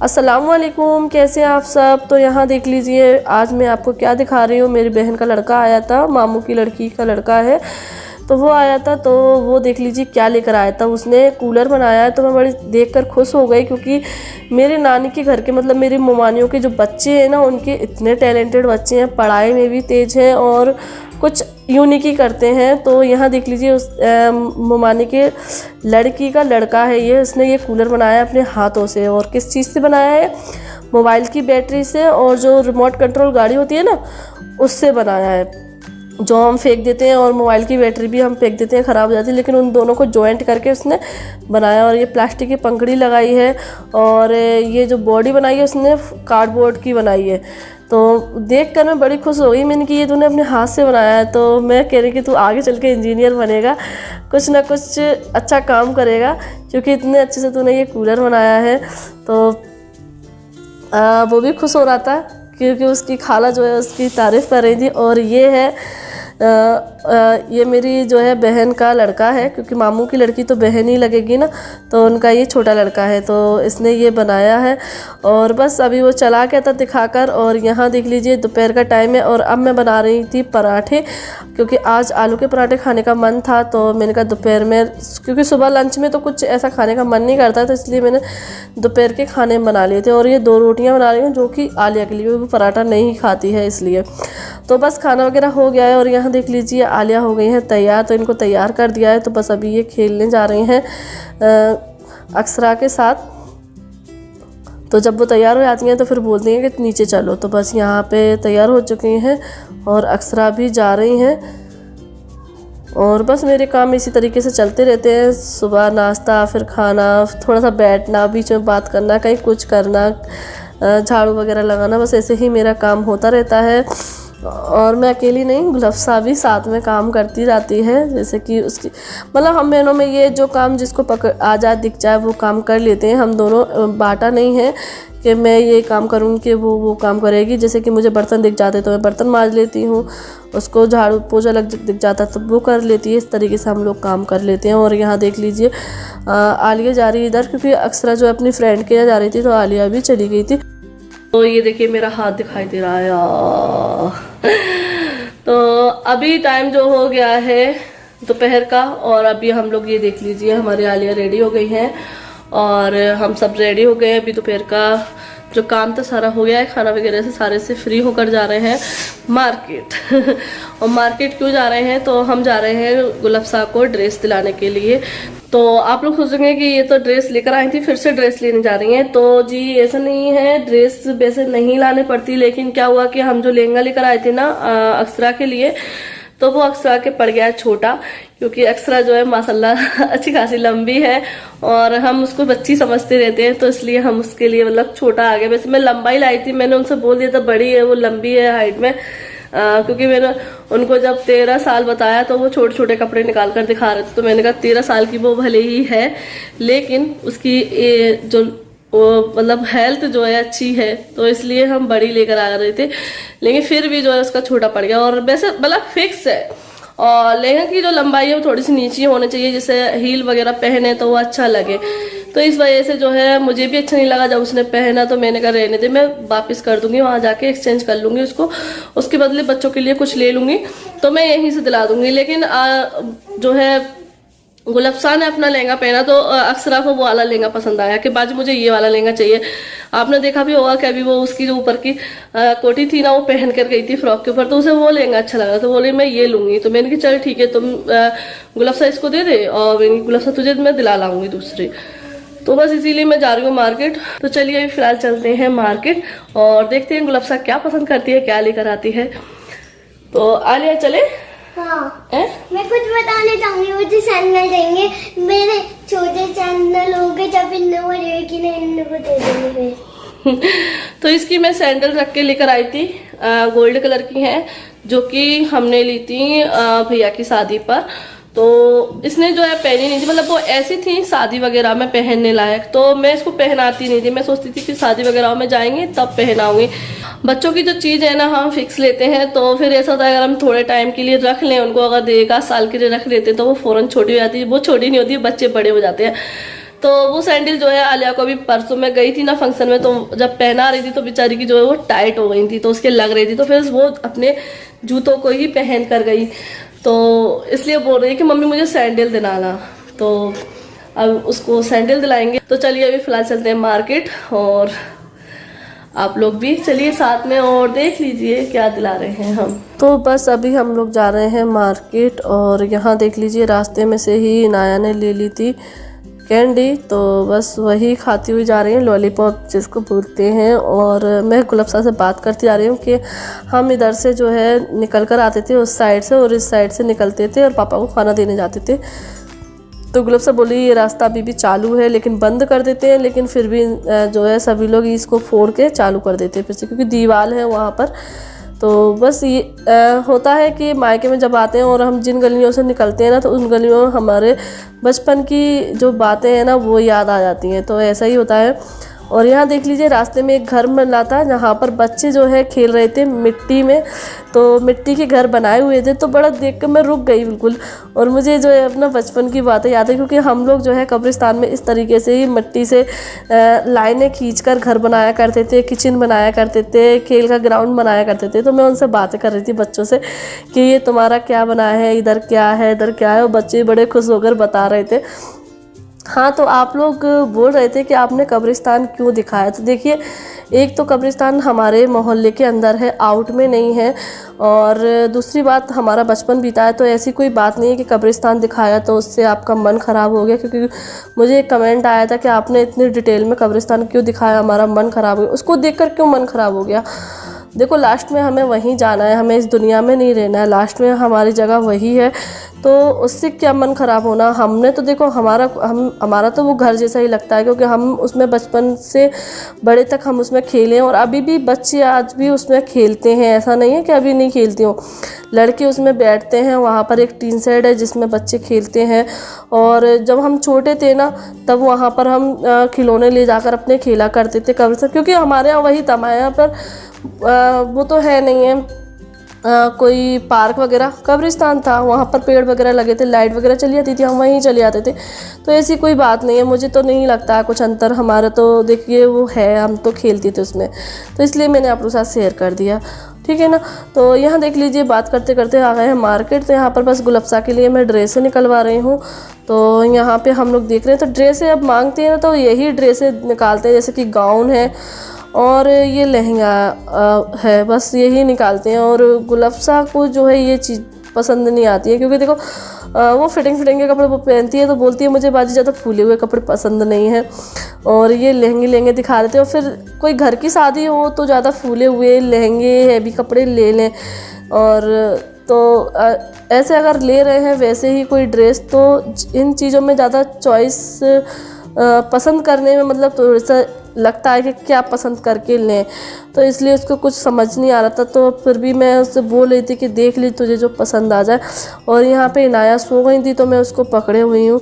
अस्सलामुअलैकुम, कैसे हैं आप सब। तो यहाँ देख लीजिए, आज मैं आपको क्या दिखा रही हूँ। मेरी बहन का लड़का आया था, मामू की लड़की का लड़का है, तो वो आया था। तो वो देख लीजिए क्या लेकर आया था। उसने कूलर बनाया है, तो मैं बड़ी देखकर खुश हो गई, क्योंकि मेरे नानी के घर के मतलब मेरी ममानियों के जो बच्चे हैं ना, उनके इतने टैलेंटेड बच्चे हैं, पढ़ाई में भी तेज़ हैं और कुछ यूनिक ही करते हैं। तो यहाँ देख लीजिए, उस ममानी के लड़की का लड़का है ये, उसने ये कूलर बनाया अपने हाथों से। और किस चीज़ से बनाया है? मोबाइल की बैटरी से, और जो रिमोट कंट्रोल गाड़ी होती है ना, उससे बनाया है। जो हम फेंक देते हैं, और मोबाइल की बैटरी भी हम फेंक देते हैं, ख़राब हो जाती है, लेकिन उन दोनों को जॉइंट करके उसने बनाया। और ये प्लास्टिक की पंखड़ी लगाई है, और ये जो बॉडी बनाई है उसने कार्डबोर्ड की बनाई है। तो देखकर मैं बड़ी खुश हो गई। मैंने कि ये तूने अपने हाथ से बनाया है। तो मैं कह रही कि तू आगे चल के इंजीनियर बनेगा, कुछ ना कुछ अच्छा काम करेगा, क्योंकि इतने अच्छे से तूने ये कूलर बनाया है। तो वो भी खुश हो रहा था, क्योंकि उसकी खाला जो है उसकी तारीफ़ कर रही थी। और ये है ये मेरी जो है बहन का लड़का है, क्योंकि मामू की लड़की तो बहन ही लगेगी ना, तो उनका ये छोटा लड़का है। तो इसने ये बनाया है, और बस अभी वो चला गया था दिखाकर। और यहाँ देख लीजिए, दोपहर का टाइम है, और अब मैं बना रही थी पराठे, क्योंकि आज आलू के पराठे खाने का मन था। तो मैंने कहा दोपहर में, क्योंकि सुबह लंच में तो कुछ ऐसा खाने का मन नहीं करता, तो इसलिए मैंने दोपहर के खाने में बना लिए थे। और ये 2 रोटियाँ बना रही हूँ, जो कि आलिया के लिए, वो पराठा नहीं खाती है इसलिए। तो बस खाना वगैरह हो गया है, और यहाँ देख लीजिए आलिया हो गई है तैयार। तो इनको तैयार कर दिया है, तो बस अभी ये खेलने जा रही हैं अक्षरा के साथ। तो जब वो तैयार हो जाती हैं तो फिर बोलती हैं कि नीचे चलो। तो बस यहाँ पे तैयार हो चुकी हैं, और अक्षरा भी जा रही हैं। और बस मेरे काम इसी तरीके से चलते रहते हैं। सुबह नाश्ता, फिर खाना, थोड़ा सा बैठना, बीच में बात करना, कहीं कुछ करना, झाड़ू वगैरह लगाना, बस ऐसे ही मेरा काम होता रहता है। और मैं अकेली नहीं, गुलफ्सा भी साथ में काम करती रहती है। जैसे कि उसकी मतलब हम बहनों में ये जो काम जिसको पकड़ आ जाए, दिख जाए, वो काम कर लेते हैं। हम दोनों बांटा नहीं है कि मैं ये काम करूँ कि वो काम करेगी। जैसे कि मुझे बर्तन दिख जाते तो मैं बर्तन मांज लेती हूँ, उसको झाड़ू पोछा लग दिख जाता तो वो कर लेती है। इस तरीके से हम लोग काम कर लेते हैं। और यहाँ देख लीजिए, आलिया जा रही है इधर, क्योंकि अक्षरा जो अपनी फ्रेंड के यहाँ जा रही थी, तो आलिया भी चली गई थी। तो ये देखिए मेरा हाथ दिखाई दे रहा है। तो अभी टाइम जो हो गया है दोपहर का, और अभी हम लोग ये देख लीजिए हमारी आलिया रेडी हो गई हैं, और हम सब रेडी हो गए। अभी दोपहर का जो काम तो सारा हो गया है, खाना वगैरह से सारे से फ्री होकर जा रहे हैं मार्केट। और मार्केट क्यों जा रहे हैं? तो हम जा रहे हैं गुलफ्सा को ड्रेस दिलाने के लिए। तो आप लोग सोचेंगे कि ये तो ड्रेस लेकर आई थी, फिर से ड्रेस लेने जा रही हैं। तो जी ऐसा नहीं है, ड्रेस वैसे नहीं लाने पड़ती, लेकिन क्या हुआ कि हम जो लहंगा लेकर आए थे ना अक्षरा के लिए, तो वो अक्षरा के पड़ गया छोटा, क्योंकि अक्षरा जो है माशाल्लाह अच्छी खासी लंबी है, और हम उसको बच्ची समझते रहते हैं, तो इसलिए हम उसके लिए मतलब छोटा आ गया। वैसे मैं लंबाई लाई थी, मैंने उनसे बोल दिया था बड़ी है वो, लंबी है हाइट में, क्योंकि मैंने उनको जब 13 साल बताया तो वो छोटे छोटे कपड़े निकाल कर दिखा रहे थे। तो मैंने कहा 13 साल की वो भले ही है, लेकिन उसकी जो मतलब हेल्थ जो है अच्छी है, तो इसलिए हम बड़ी लेकर आ रहे थे। लेकिन फिर भी जो है उसका छोटा पड़ गया। और वैसे मतलब फिक्स है, और लहंगा की जो लंबाई है वो थोड़ी सी नीचे होनी चाहिए, जिससे हील वगैरह पहने तो वो अच्छा लगे। तो इस वजह से जो है मुझे भी अच्छा नहीं लगा जब उसने पहना, तो मैंने कहा रहने दे, मैं वापस कर दूंगी, वहां जाके एक्सचेंज कर लूंगी उसको, उसके बदले बच्चों के लिए कुछ ले लूंगी, तो मैं यहीं से दिला दूंगी। लेकिन जो है गुलफ्सा ने अपना लहंगा पहना, तो अक्षरा को वो वाला लहंगा पसंद आया कि बाजी मुझे ये वाला लहंगा चाहिए। आपने देखा भी होगा कि अभी वो उसकी जो ऊपर की कोटी थी ना, वो पहन कर गई थी फ्रॉक के ऊपर, तो उसे वो लहंगा अच्छा लगा, तो बोले मैं ये लूंगी। तो मैंने कहा चल ठीक है, तुम गुलफ्सा इसको दे दे, और गुलफ्सा तुझे मैं दिला लाऊंगी दूसरी। तो बस इसीलिए मैं जा रही हूँ मार्केट। तो चलिए अभी फिलहाल चलते हैं मार्केट, और देखते हैं गुलफ्सा क्या पसंद करती है, क्या लेकर आती है। तो आलिया चले? हाँ। मैं कुछ बताने चाहूंगी, मुझे सैंडल देंगे, मेरे छोटे सैंडल हो गए, जब इन्हें बड़े की नहीं को दे देंगे। तो इसकी मैं सैंडल रख के लेकर आई थी, गोल्ड कलर की है, जो कि हमने ली थी भैया की शादी पर। तो इसने जो है पहनी नहीं थी, मतलब वो ऐसी थी शादी वगैरह में पहनने लायक, तो मैं इसको पहनाती नहीं थी। मैं सोचती थी कि शादी वगैरह में जाएंगे तब पहनाऊंगी। बच्चों की जो चीज़ है ना, हम फिक्स लेते हैं, तो फिर ऐसा होता है अगर हम थोड़े टाइम के लिए रख लें उनको, अगर 1 आध साल के लिए रख लेते हैं तो वो फौरन छोटी हो जाती है। वो छोटी नहीं होती, बच्चे बड़े हो जाते हैं। तो वो सैंडल जो है आलिया को अभी परसों मैं गई थी ना फंक्शन में, तो जब पहना रही थी तो बेचारी की जो है वो टाइट हो गई थी, तो उसके लग रही थी, तो फिर वो अपने जूतों को ही पहन कर गई। तो इसलिए बोल रही है कि मम्मी मुझे सैंडल दिलाना, तो अब उसको सैंडल दिलाएंगे। तो चलिए अभी फिलहाल चलते हैं मार्केट, और आप लोग भी चलिए साथ में और देख लीजिए क्या दिला रहे हैं हम। तो बस अभी हम लोग जा रहे हैं मार्केट, और यहाँ देख लीजिए रास्ते में से ही इनाया ने ले ली थी कैंडी, तो बस वही खाती हुई जा रही हैं, लॉलीपॉप जिसको बोलते हैं। और मैं गुलफ्सा से बात करती आ रही हूँ कि हम इधर से जो है निकल कर आते थे उस साइड से, और इस साइड से निकलते थे और पापा को खाना देने जाते थे। तो गुलफ्सा बोली ये रास्ता अभी भी चालू है, लेकिन बंद कर देते हैं, लेकिन फिर भी जो है सभी लोग इसको फोड़ के चालू कर देते हैं फिर से, क्योंकि दीवार है वहाँ पर। तो बस ये होता है कि मायके में जब आते हैं और हम जिन गलियों से निकलते हैं ना, तो उन गलियों में हमारे बचपन की जो बातें हैं ना वो याद आ जाती हैं, तो ऐसा ही होता है। और यहाँ देख लीजिए रास्ते में एक घर बन रहा था, जहाँ पर बच्चे जो है खेल रहे थे मिट्टी में, तो मिट्टी के घर बनाए हुए थे, तो बड़ा देख कर मैं रुक गई बिल्कुल। और मुझे जो है अपना बचपन की बातें याद है, क्योंकि हम लोग जो है कब्रिस्तान में इस तरीके से ही मिट्टी से लाइनें खींचकर घर बनाया करते थे, किचन बनाया करते थे, खेल का ग्राउंड बनाया करते थे। तो मैं उनसे बातें कर रही थी बच्चों से कि ये तुम्हारा क्या बना है, इधर क्या है, इधर क्या है, और बच्चे बड़े खुश होकर बता रहे थे। हाँ, तो आप लोग बोल रहे थे कि आपने कब्रिस्तान क्यों दिखाया, तो देखिए एक तो कब्रिस्तान हमारे मोहल्ले के अंदर है, आउट में नहीं है, और दूसरी बात हमारा बचपन बीता है, तो ऐसी कोई बात नहीं है कि कब्रिस्तान दिखाया तो उससे आपका मन ख़राब हो गया। क्योंकि मुझे एक कमेंट आया था कि आपने इतनी डिटेल में कब्रिस्तान क्यों दिखाया, हमारा मन ख़राब हो गया। उसको देखकर क्यों मन ख़राब हो गया? देखो लास्ट में हमें वहीं जाना है, हमें इस दुनिया में नहीं रहना है, लास्ट में हमारी जगह वही है, तो उससे क्या मन ख़राब होना। हमने तो देखो हमारा तो वो घर जैसा ही लगता है, क्योंकि हम उसमें बचपन से बड़े तक हम उसमें खेले, और अभी भी बच्चे आज भी उसमें खेलते हैं, ऐसा नहीं है कि अभी नहीं खेलती हूँ। लड़के उसमें बैठते हैं, वहाँ पर एक टीन शेड है जिसमें बच्चे खेलते हैं। और जब हम छोटे थे ना, तब वहाँ पर हम खिलौने ले जाकर अपने खेला करते थे कब्र से, क्योंकि हमारे यहाँ वही था। हमारे यहाँ पर वो तो है नहीं है कोई पार्क वगैरह, कब्रिस्तान था, वहाँ पर पेड़ वगैरह लगे थे, लाइट वगैरह चली जाती थी, हम वहीं चले जाते थे। तो ऐसी कोई बात नहीं है, मुझे तो नहीं लगता कुछ अंतर। हमारा तो देखिए वो है, हम तो खेलते थे उसमें, तो इसलिए मैंने आप लोगों के साथ शेयर कर दिया, ठीक है ना। तो यहाँ देख लीजिए बात करते करते आ गए हैं मार्केट। तो यहाँ पर बस गुलफ्सा के लिए मैं ड्रेसें निकलवा रही हूँ। तो यहाँ पे हम लोग देख रहे हैं, तो ड्रेसें अब मांगते हैं ना, तो यही ड्रेसें निकालते हैं, जैसे कि गाउन है और ये लहंगा है, बस यही निकालते हैं। और गुलफ्सा को जो है ये चीज़ पसंद नहीं आती है, क्योंकि देखो वो फिटिंग के कपड़े वो पहनती है, तो बोलती है मुझे बाजी ज़्यादा फूले हुए कपड़े पसंद नहीं है, और ये लहंगे दिखा देते हैं। और फिर कोई घर की शादी हो तो ज़्यादा फूले हुए लहंगे हैवी कपड़े ले लें। और तो ऐसे अगर ले रहे हैं वैसे ही कोई ड्रेस, तो इन चीज़ों में ज़्यादा चॉइस पसंद करने में मतलब थोड़ा सा लगता है कि क्या पसंद करके लें, तो इसलिए उसको कुछ समझ नहीं आ रहा था। तो फिर भी मैं उससे बोल रही थी कि देख ली तुझे जो पसंद आ जाए। और यहाँ पे इनाया सो गई थी, तो मैं उसको पकड़े हुई हूँ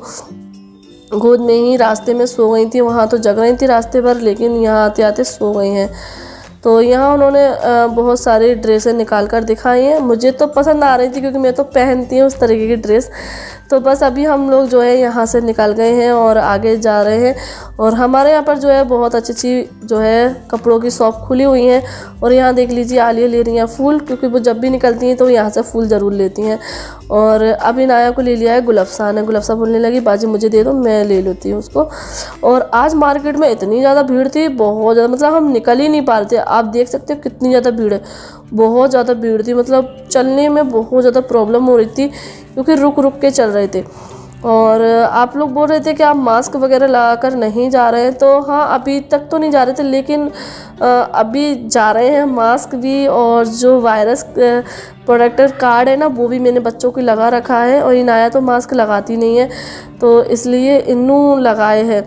गोद में ही, रास्ते में सो गई थी, वहाँ तो जग रही थी रास्ते भर, लेकिन यहाँ आते आते सो गई हैं। तो यहाँ उन्होंने बहुत सारी ड्रेसें निकाल कर दिखाई हैं, मुझे तो पसंद आ रही थी क्योंकि मैं तो पहनती हूँ उस तरीके की ड्रेस। तो बस अभी हम लोग जो है यहाँ से निकल गए हैं और आगे जा रहे हैं। और हमारे यहाँ पर जो है बहुत अच्छी जो है कपड़ों की शॉप खुली हुई हैं। और यहाँ देख लीजिए आलिया ले रही हैं फूल, क्योंकि वो जब भी निकलती हैं तो यहाँ से फूल ज़रूर लेती हैं। और अब इनाया को ले लिया है गुलफ्सा ने। गुलफ्सा बोलने लगी बाजी मुझे दे दो, मैं ले लेती हूँ उसको। और आज मार्केट में इतनी ज़्यादा भीड़ थी, बहुत ज़्यादा, मतलब हम निकल ही नहीं पा रहे थे। आप देख सकते हो कितनी ज़्यादा भीड़ है, बहुत ज़्यादा भीड़ थी, मतलब चलने में बहुत ज़्यादा प्रॉब्लम हो रही थी, क्योंकि रुक रुक के चल रहे थे। और आप लोग बोल रहे थे कि आप मास्क वगैरह लगा कर नहीं जा रहे हैं, तो हाँ अभी तक तो नहीं जा रहे थे, लेकिन अभी जा रहे हैं मास्क भी। और जो वायरस प्रोटेक्टर कार्ड है ना, वो भी मैंने बच्चों को लगा रखा है। और इनाया तो मास्क लगाती नहीं है, तो इसलिए इन्नू लगाए हैं,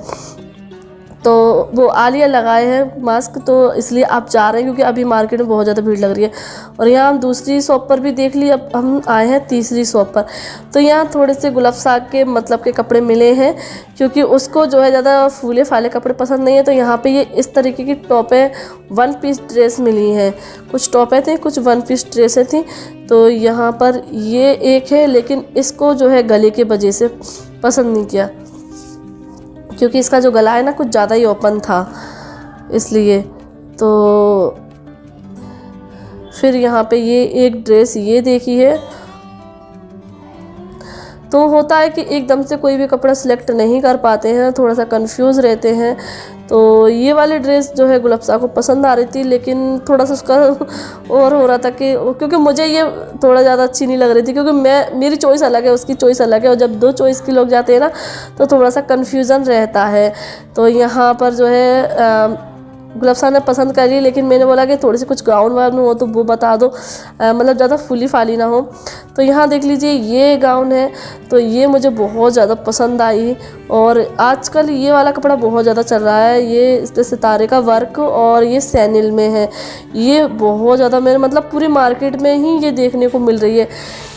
तो वो आलिया लगाए हैं मास्क, तो इसलिए आप जा रहे हैं, क्योंकि अभी मार्केट में बहुत ज़्यादा भीड़ लग रही है। और यहाँ हम दूसरी शॉप पर भी देख ली, अब हम आए हैं तीसरी शॉप पर। तो यहाँ थोड़े से गुलफ्सा के मतलब के कपड़े मिले हैं, क्योंकि उसको जो है ज़्यादा फूले फाले कपड़े पसंद नहीं है। तो यहाँ पे ये इस तरीके की टॉपें 1 पीस ड्रेस मिली हैं, कुछ टॉपें थी, कुछ 1 पीस ड्रेसें थी। तो यहाँ पर ये एक है, लेकिन इसको जो है गले के वजह से पसंद नहीं किया, क्योंकि इसका जो गला है ना कुछ ज़्यादा ही ओपन था, इसलिए। तो फिर यहाँ पे ये एक ड्रेस ये देखी है। तो होता है कि एकदम से कोई भी कपड़ा सिलेक्ट नहीं कर पाते हैं, थोड़ा सा कंफ्यूज रहते हैं। तो ये वाली ड्रेस जो है गुलफ्सा को पसंद आ रही थी, लेकिन थोड़ा सा उसका और हो रहा था कि क्योंकि मुझे ये थोड़ा ज़्यादा अच्छी नहीं लग रही थी, क्योंकि मेरी चॉइस अलग है, उसकी चॉइस अलग है, और जब दो चॉइस के लोग जाते हैं ना तो थोड़ा सा कन्फ्यूज़न रहता है। तो यहाँ पर जो है गुलफ्सा ने पसंद कर ली, लेकिन मैंने बोला कि थोड़ी सी कुछ गाउन वाउन हो तो वो बता दो, मतलब ज़्यादा फुली फाली ना हो। तो यहाँ देख लीजिए ये गाउन है, तो ये मुझे बहुत ज़्यादा पसंद आई। और आजकल ये वाला कपड़ा बहुत ज़्यादा चल रहा है, ये इस पर सितारे का वर्क और ये सैनिल में है। ये बहुत ज़्यादा मेरे मतलब पूरी मार्केट में ही ये देखने को मिल रही है,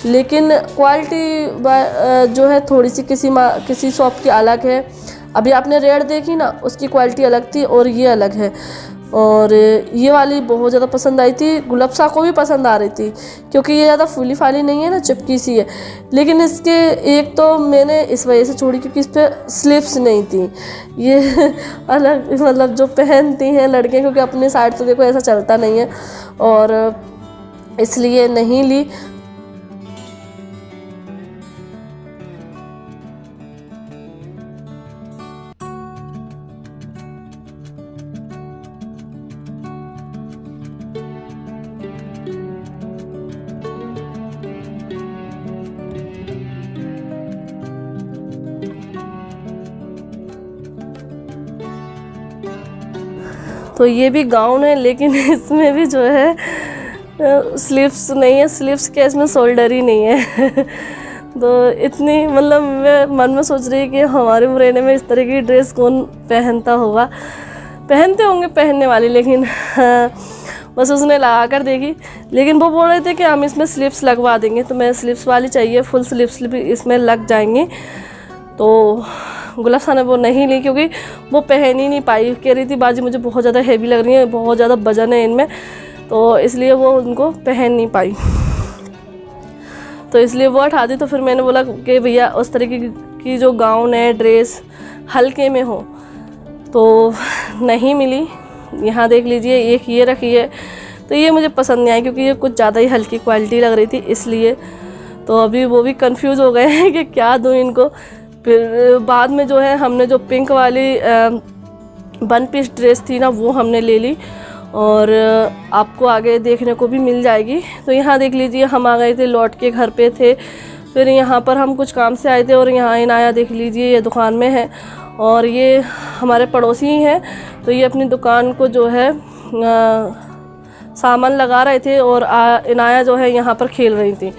लेकिन क्वालिटी जो है थोड़ी सी किसी शॉप की अलग है। अभी आपने रेड देखी ना, उसकी क्वालिटी अलग थी और ये अलग है। और ये वाली बहुत ज़्यादा पसंद आई थी, गुलफ्सा को भी पसंद आ रही थी, क्योंकि ये ज़्यादा फुली फाली नहीं है ना, चिपकी सी है। लेकिन इसके एक तो मैंने इस वजह से छोड़ी क्योंकि इस पर स्लीव्स नहीं थी। ये अलग मतलब जो पहनती हैं लड़कियाँ, क्योंकि अपने साइड तो देखो ऐसा चलता नहीं है, और इसलिए नहीं ली। तो ये भी गाउन है, लेकिन इसमें भी जो है स्लीव्स नहीं है, स्लीव्स के इसमें शोल्डर ही नहीं है। तो इतनी मतलब मैं मन में सोच रही कि हमारे मुरैना में इस तरह की ड्रेस कौन पहनता होगा। पहनते होंगे पहनने वाली, लेकिन बस उसने लगा कर देखी। लेकिन वो बोल रहे थे कि हम इसमें स्लीव्स लगवा देंगे, तो मैं स्लीव्स वाली चाहिए, फुल स्लीव्स भी इसमें लग जाएंगी। तो गुलफ्सा ने वो नहीं ली, क्योंकि वो पहन ही नहीं पाई। कह रही थी बाजी मुझे बहुत ज़्यादा हैवी लग रही है, बहुत ज़्यादा वजन है इनमें, तो इसलिए वो उनको पहन नहीं पाई, तो इसलिए वो हटा दी। तो फिर मैंने बोला कि भैया उस तरीके की जो गाउन है, ड्रेस हल्के में हो, तो नहीं मिली। यहाँ देख लीजिए एक ये रखी है, तो ये मुझे पसंद नहीं आई क्योंकि ये कुछ ज़्यादा ही हल्की क्वालिटी लग रही थी, इसलिए। तो अभी वो भी कंफ्यूज हो गए हैं कि क्या दूँ इनको। फिर बाद में जो है हमने जो पिंक वाली 1 पीस ड्रेस थी ना, वो हमने ले ली, और आपको आगे देखने को भी मिल जाएगी। तो यहाँ देख लीजिए हम आ गए थे, लौट के घर पे थे। फिर यहाँ पर हम कुछ काम से आए थे, और यहाँ इनाया देख लीजिए ये दुकान में है, और ये हमारे पड़ोसी ही हैं। तो ये अपनी दुकान को जो है सामान लगा रहे थे, और इनाया जो है यहाँ पर खेल रही थी।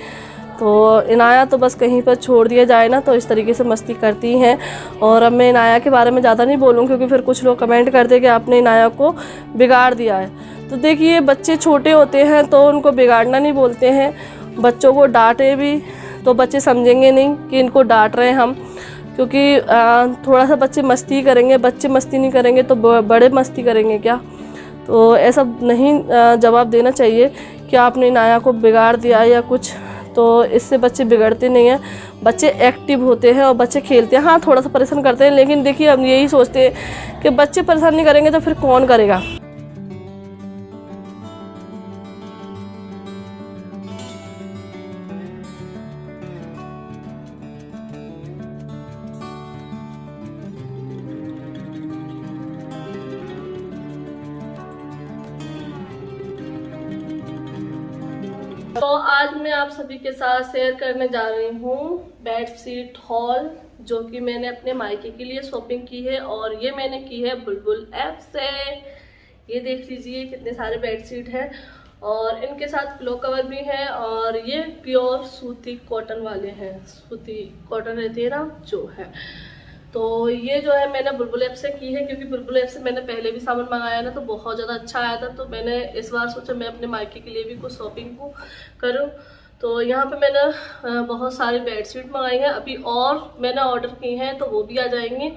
तो इनाया तो बस कहीं पर छोड़ दिया जाए ना तो इस तरीके से मस्ती करती हैं। और अब मैं इनाया के बारे में ज़्यादा नहीं बोलूँ, क्योंकि फिर कुछ लोग कमेंट करते कि आपने इनाया को बिगाड़ दिया है। तो देखिए बच्चे छोटे होते हैं तो उनको बिगाड़ना नहीं बोलते हैं, बच्चों को डांटे भी तो बच्चे समझेंगे नहीं कि इनको डांट रहे हैं हम, क्योंकि थोड़ा सा बच्चे मस्ती करेंगे, बच्चे मस्ती नहीं करेंगे तो बड़े मस्ती करेंगे क्या। तो ऐसा नहीं जवाब देना चाहिए कि आपने इनाया को बिगाड़ दिया या कुछ, तो इससे बच्चे बिगड़ते नहीं हैं, बच्चे एक्टिव होते हैं और बच्चे खेलते हैं। हाँ थोड़ा सा परेशान करते हैं, लेकिन देखिए हम यही सोचते हैं कि बच्चे परेशान नहीं करेंगे तो फिर कौन करेगा। तो आज मैं आप सभी के साथ शेयर करने जा रही हूँ बेडशीट हॉल, जो कि मैंने अपने मायके के लिए शॉपिंग की है, और ये मैंने की है बुलबुल ऐप से। ये देख लीजिए कितने सारे बेडशीट हैं, और इनके साथ पिलो कवर भी है, और ये प्योर सूती कॉटन वाले हैं, सूती कॉटन रहती है ना जो है। तो ये जो है मैंने बुलबुल ऐप से की है, क्योंकि बुलबुल ऐप से मैंने पहले भी सामान मंगाया ना तो बहुत ज़्यादा अच्छा आया था। तो मैंने इस बार सोचा मैं अपने मायके के लिए भी कुछ शॉपिंग को करूँ। तो यहाँ पे मैंने बहुत सारी बेडशीट मंगाई हैं, अभी और मैंने ऑर्डर की हैं तो वो भी आ जाएंगी,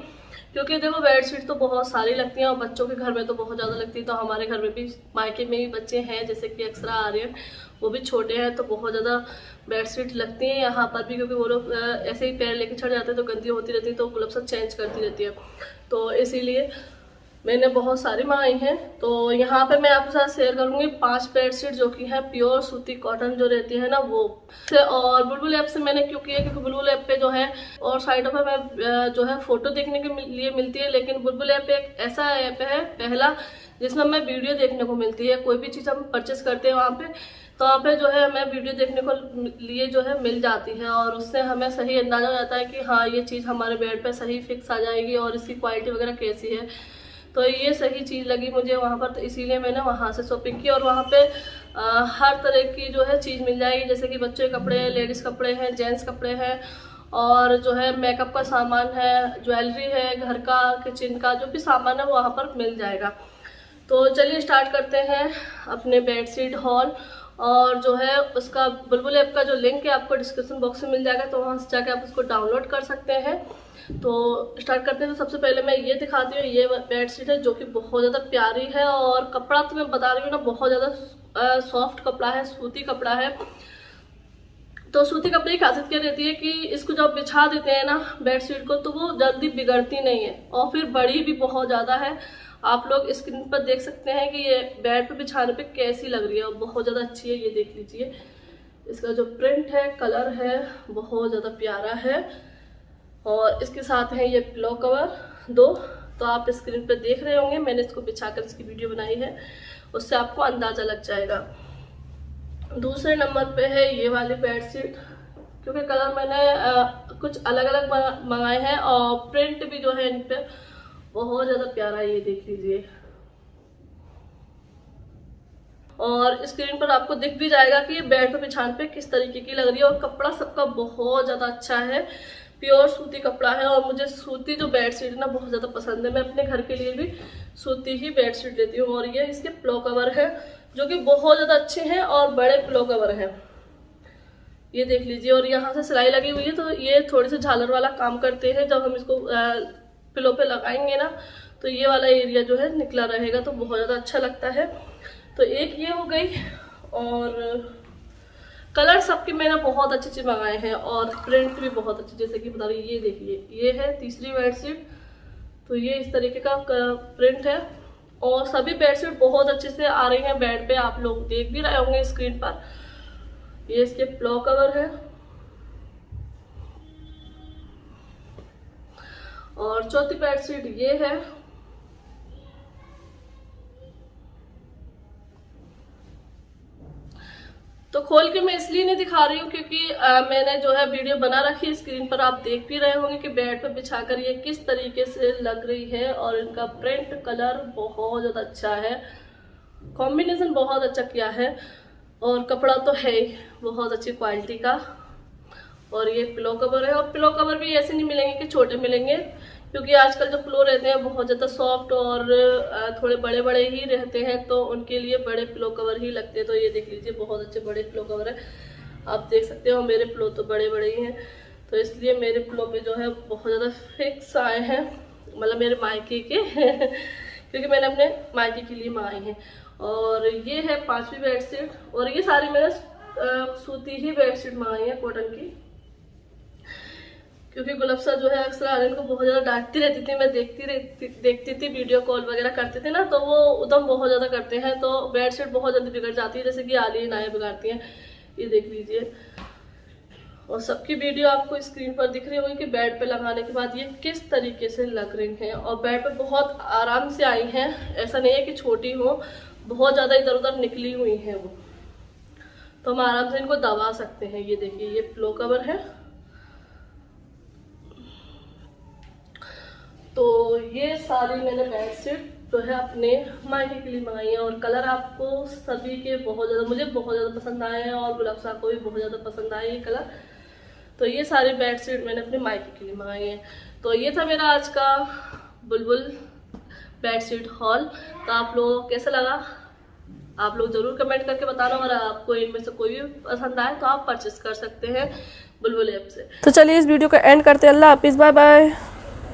क्योंकि देखो बेडशीट तो बहुत सारी लगती हैं और बच्चों के घर में तो बहुत ज़्यादा लगती है। तो हमारे घर में भी मायके में भी बच्चे हैं, जैसे कि अक्सरा आर्यन, वो भी छोटे हैं, तो बहुत ज़्यादा बेडशीट लगती हैं यहाँ पर भी, क्योंकि वो लोग ऐसे ही पैर लेके चढ़ जाते हैं तो गंदी होती रहती है, तो गुलाब सब चेंज करती रहती है, तो इसीलिए मैंने बहुत सारी मंगाई हैं। तो यहाँ पे मैं आपके साथ शेयर करूँगी 5 बेडशीट जो कि है प्योर सूती कॉटन जो रहती है ना वो से। और बुलबुल ऐप से मैंने क्यों किया, क्योंकि बुलबुल ऐप पे जो है और साइडों पे मैं जो है फोटो देखने के लिए मिलती है, लेकिन बुलबुल ऐप एक ऐसा ऐप है पहला जिसमें हमें वीडियो देखने को मिलती है। कोई भी चीज़ हम परचेस करते हैं वहाँ पे, तो वहाँ पे जो है हमें वीडियो देखने को लिए जो है मिल जाती है, और उससे हमें सही अंदाजा हो जाता है कि हाँ ये चीज़ हमारे बेड पे सही फिक्स आ जाएगी और इसकी क्वालिटी वगैरह कैसी है। तो ये सही चीज़ लगी मुझे वहाँ पर, तो इसीलिए मैंने वहाँ से शॉपिंग की। और वहाँ पे हर तरह की जो है चीज़ मिल जाएगी, जैसे कि बच्चे के कपड़े हैं, लेडीज़ कपड़े हैं, जेंट्स कपड़े हैं, और जो है मेकअप का सामान है, ज्वेलरी है, घर का, किचन का जो भी सामान है वो वहाँ पर मिल जाएगा। तो चलिए स्टार्ट करते हैं अपने बेडशीट हॉल। और जो है उसका बुलबुल ऐप का जो लिंक है आपको डिस्क्रिप्शन बॉक्स में मिल जाएगा, तो वहाँ से जाकर आप उसको डाउनलोड कर सकते हैं। तो स्टार्ट करते हैं। तो सबसे पहले मैं ये दिखाती हूँ, ये बेडशीट है जो कि बहुत ज़्यादा प्यारी है, और कपड़ा तो मैं बता रही हूँ ना बहुत ज़्यादा सॉफ्ट कपड़ा है, सूती कपड़ा है। तो सूती कपड़े की खासियत क्या रहती है कि इसको जब बिछा देते हैं ना बेडशीट को, तो वो जल्दी बिगड़ती नहीं है, और फिर बड़ी भी बहुत ज़्यादा है। आप लोग स्क्रीन पर देख सकते हैं कि ये बेड पे बिछाने पे कैसी लग रही है, और बहुत ज़्यादा अच्छी है। ये देख लीजिए, इसका जो प्रिंट है, कलर है, बहुत ज़्यादा प्यारा है। और इसके साथ है ये पिलो कवर 2, तो आप स्क्रीन पे देख रहे होंगे, मैंने इसको बिछाकर इसकी वीडियो बनाई है, उससे आपको अंदाज़ा लग जाएगा। दूसरे नंबर पे है ये वाली बेडशीट, क्योंकि कलर मैंने कुछ अलग अलग मंगाए हैं, और प्रिंट भी जो है इन पे बहुत ज़्यादा प्यारा है, ये देख लीजिए। और स्क्रीन पर आपको दिख भी जाएगा कि ये बेड पे बिछाने पे किस तरीके की लग रही है। और कपड़ा सबका बहुत ज़्यादा अच्छा है, प्योर सूती कपड़ा है, और मुझे सूती जो बेडशीट है ना बहुत ज़्यादा पसंद है। मैं अपने घर के लिए भी सूती ही बेडशीट लेती हूँ। और ये इसके पिलो कवर है जो कि बहुत ज़्यादा अच्छे हैं और बड़े पिलो कवर हैं, ये देख लीजिए। और यहाँ से सिलाई लगी हुई है, तो ये थोड़ी सी झालर वाला काम करते हैं। जब हम इसको पिलो पे लगाएंगे ना, तो ये वाला एरिया जो है निकला रहेगा, तो बहुत ज़्यादा अच्छा लगता है। तो एक ये हो गई, और कलर सबके मैंने बहुत अच्छे मंगाए हैं, और प्रिंट भी बहुत अच्छे, जैसे कि बता रही, ये देखिए, ये है तीसरी बेडशीट, तो ये इस तरीके का प्रिंट है। और सभी बेडशीट बहुत अच्छे से आ रही हैं बेड पे, आप लोग देख भी रहे होंगे स्क्रीन पर। ये इसके पिलो कवर है। और चौथी बेडशीट ये है, तो खोल के मैं इसलिए नहीं दिखा रही हूँ क्योंकि मैंने जो है वीडियो बना रखी है, स्क्रीन पर आप देख भी रहे होंगे कि बेड पर बिछाकर ये किस तरीके से लग रही है। और इनका प्रिंट कलर बहुत ज़्यादा अच्छा है, कॉम्बिनेशन बहुत अच्छा किया है, और कपड़ा तो है ही बहुत अच्छी क्वालिटी का। और ये पिलो कवर है, और पिलो कवर भी ऐसे नहीं मिलेंगे कि छोटे मिलेंगे, क्योंकि आजकल जो पिलो रहते हैं बहुत ज़्यादा सॉफ्ट और थोड़े बड़े बड़े ही रहते हैं, तो उनके लिए बड़े पिलो कवर ही लगते हैं। तो ये देख लीजिए, बहुत अच्छे बड़े पिलो कवर है, आप देख सकते हो। मेरे पिलो तो बड़े बड़े ही हैं, तो इसलिए मेरे पिलो पे जो है बहुत ज़्यादा फिक्स आए हैं, मतलब मेरे मायके के क्योंकि मैंने अपने मायके के लिए मंगाए हैं। और ये है 5वीं बेडशीट, और ये सारी मैंने सूती ही बेडशीट मंगाई है, कॉटन की, क्योंकि गुलफ्सा जो है अक्सर आर्यन को बहुत ज़्यादा डांटती रहती थी। मैं देखती थी वीडियो कॉल वगैरह करते थे ना, तो वो उधम बहुत ज़्यादा करते हैं, तो बेडशीट बहुत जल्दी बिगड़ जाती है, जैसे कि आली नाया बिगाड़ती हैं, ये देख लीजिए। और सबकी वीडियो आपको स्क्रीन पर दिख रही होगी कि बेड पे लगाने के बाद ये किस तरीके से लग रही हैं, और बेड पे बहुत आराम से आई हैं, ऐसा नहीं है कि छोटी हो, बहुत ज़्यादा इधर उधर निकली हुई हैं वो, तो हम आराम से इनको दबा सकते हैं। ये देखिए, ये पिलो कवर है। तो ये सारी मैंने बेडशीट जो है अपने मायके के लिए मंगाई है, और कलर आपको सभी के बहुत ज़्यादा, मुझे बहुत ज़्यादा पसंद आए हैं, और गुलाब साहब को भी बहुत ज़्यादा पसंद आए ये कलर। तो ये सारी बेडशीट मैंने अपने मायके के लिए मंगाई है। तो ये था मेरा आज का बुलबुल बेडशीट हॉल। तो आप लोगों को कैसा लगा, आप लोग ज़रूर कमेंट करके बताना, और आपको इनमें से कोई भी पसंद आए तो आप परचेस कर सकते हैं बुलबुल ऐप से। तो चलिए इस वीडियो का एंड करते हैं। अल्लाह हाफिज़, बाय बाय।